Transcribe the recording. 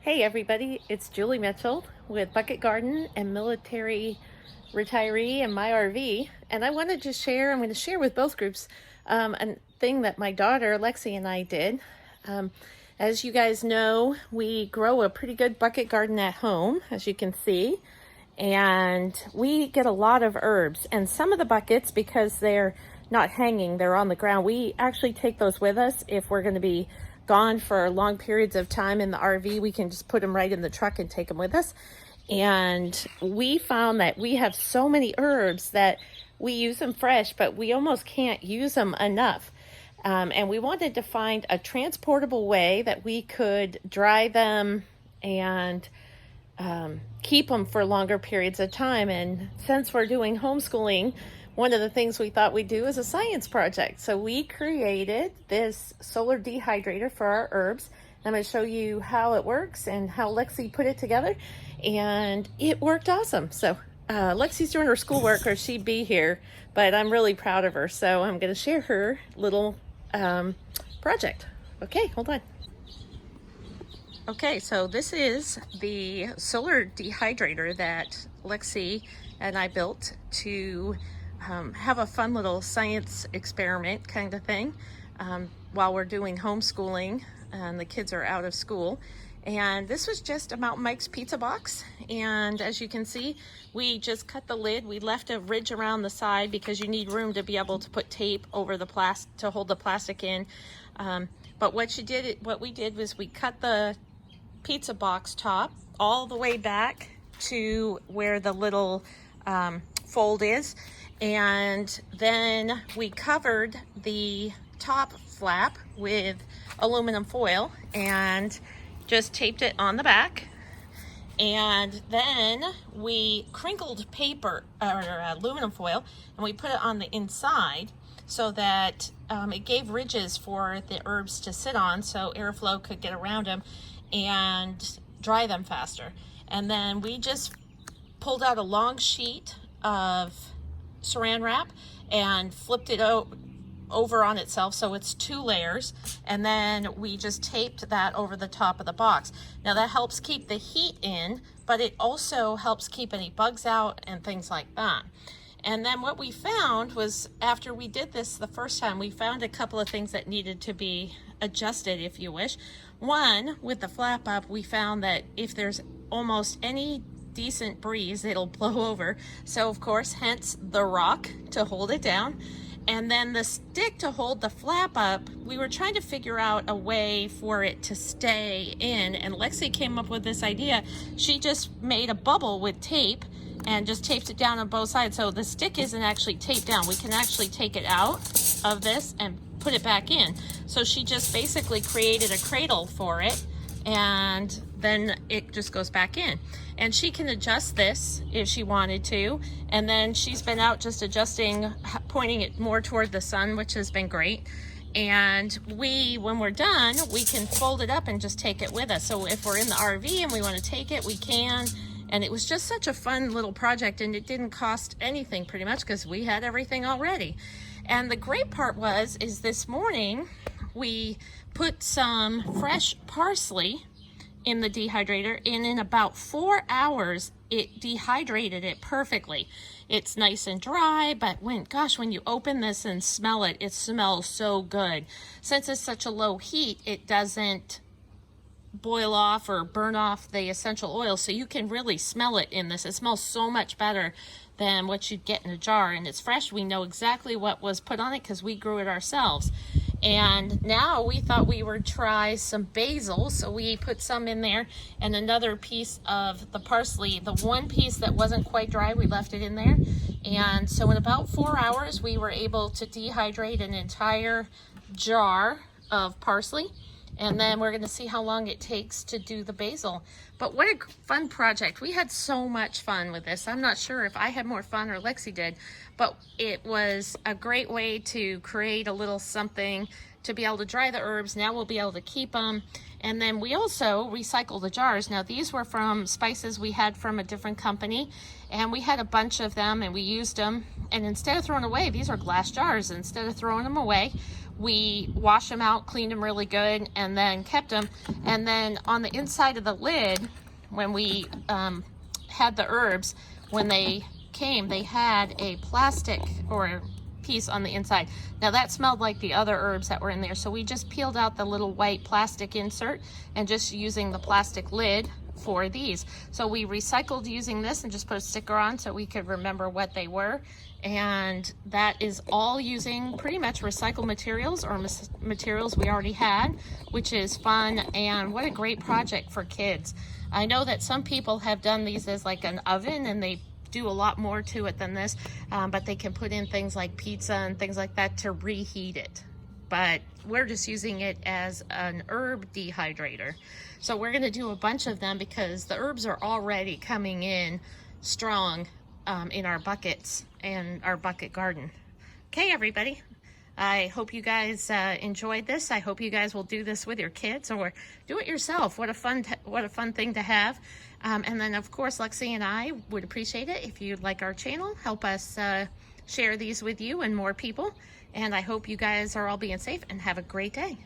Hey everybody, it's Julie Mitchell with Bucket Garden and Military Retiree and My RV, and I'm going to share with both groups a thing that my daughter Lexi and I did. As you guys know, we grow a pretty good bucket garden at home, as you can see, and we get a lot of herbs, and some of the buckets, because they're not hanging, they're on the ground, we actually take those with us if we're going to be gone for long periods of time in the RV. We can just put them right in the truck and take them with us. And we found that we have so many herbs that we use them fresh, but we almost can't use them enough. And we wanted to find a transportable way that we could dry them and keep them for longer periods of time. And since we're doing homeschooling, one of the things we thought we'd do is a science project. So we created this solar dehydrator for our herbs. I'm going to show you how it works and how Lexi put it together. And it worked awesome. So Lexi's doing her schoolwork or she'd be here, but I'm really proud of her. So I'm going to share her little project. Okay, hold on. Okay, so this is the solar dehydrator that Lexi and I built to have a fun little science experiment kind of thing while we're doing homeschooling and the kids are out of school. And this was just a Mountain Mike's pizza box, and as you can see, we just cut the lid. We left a ridge around the side because you need room to be able to put tape over the plastic to hold the plastic in. But what we did was we cut the pizza box top all the way back to where the little fold is, and then we covered the top flap with aluminum foil and just taped it on the back. And then we crinkled paper or aluminum foil and we put it on the inside so that it gave ridges for the herbs to sit on so airflow could get around them and dry them faster. And then we just pulled out a long sheet of saran wrap and flipped it over on itself, so it's 2 layers, and then we just taped that over the top of the box. Now that helps keep the heat in, but it also helps keep any bugs out and things like that. And then what we found was, after we did this the first time, we found a couple of things that needed to be adjusted, if you wish. One, with the flap up, we found that if there's almost any decent breeze, it'll blow over. So of course, hence the rock to hold it down. And then the stick to hold the flap up, we were trying to figure out a way for it to stay in, and Lexi came up with this idea. She just made a bubble with tape and just taped it down on both sides, so the stick isn't actually taped down. We can actually take it out of this and put it back in. So she just basically created a cradle for it, and then it just goes back in. And she can adjust this if she wanted to. And then she's been out just adjusting, pointing it more toward the sun, which has been great. And when we're done, we can fold it up and just take it with us. So if we're in the RV and we want to take it, we can. And it was just such a fun little project, and it didn't cost anything pretty much because we had everything already. And the great part is this morning we put some fresh parsley in the dehydrator, and in about 4 hours it dehydrated it perfectly. It's nice and dry, but when you open this and smell it, it smells so good. Since it's such a low heat, it doesn't boil off or burn off the essential oil, so you can really smell it in this. It smells so much better than what you'd get in a jar, and it's fresh. We know exactly what was put on it because we grew it ourselves. And now we thought we would try some basil, so we put some in there, and another piece of the parsley. The one piece that wasn't quite dry, we left it in there. And so in about 4 hours, we were able to dehydrate an entire jar of parsley. And then we're going to see how long it takes to do the basil. But what a fun project. We had so much fun with this. I'm not sure if I had more fun or Lexi did, but it was a great way to create a little something to be able to dry the herbs. Now we'll be able to keep them. And then we also recycle the jars. Now these were from spices we had from a different company, and we had a bunch of them and we used them. And instead of throwing away, these are glass jars. Instead of throwing them away, we washed them out, cleaned them really good, and then kept them. And then on the inside of the lid, when we had the herbs, when they came, they had a plastic or piece on the inside. Now that smelled like the other herbs that were in there, so we just peeled out the little white plastic insert and just using the plastic lid for these. So we recycled using this and just put a sticker on so we could remember what they were. And that is all using pretty much recycled materials or materials we already had, which is fun. And what a great project for kids. I know that some people have done these as like an oven, and they do a lot more to it than this, but they can put in things like pizza and things like that to reheat it. But we're just using it as an herb dehydrator. So we're gonna do a bunch of them because the herbs are already coming in strong in our buckets and our bucket garden. Okay, everybody. I hope you guys enjoyed this. I hope you guys will do this with your kids or do it yourself. What a fun thing to have. And then of course, Lexi and I would appreciate it if you'd like our channel. Help us share these with you and more people. And I hope you guys are all being safe and have a great day.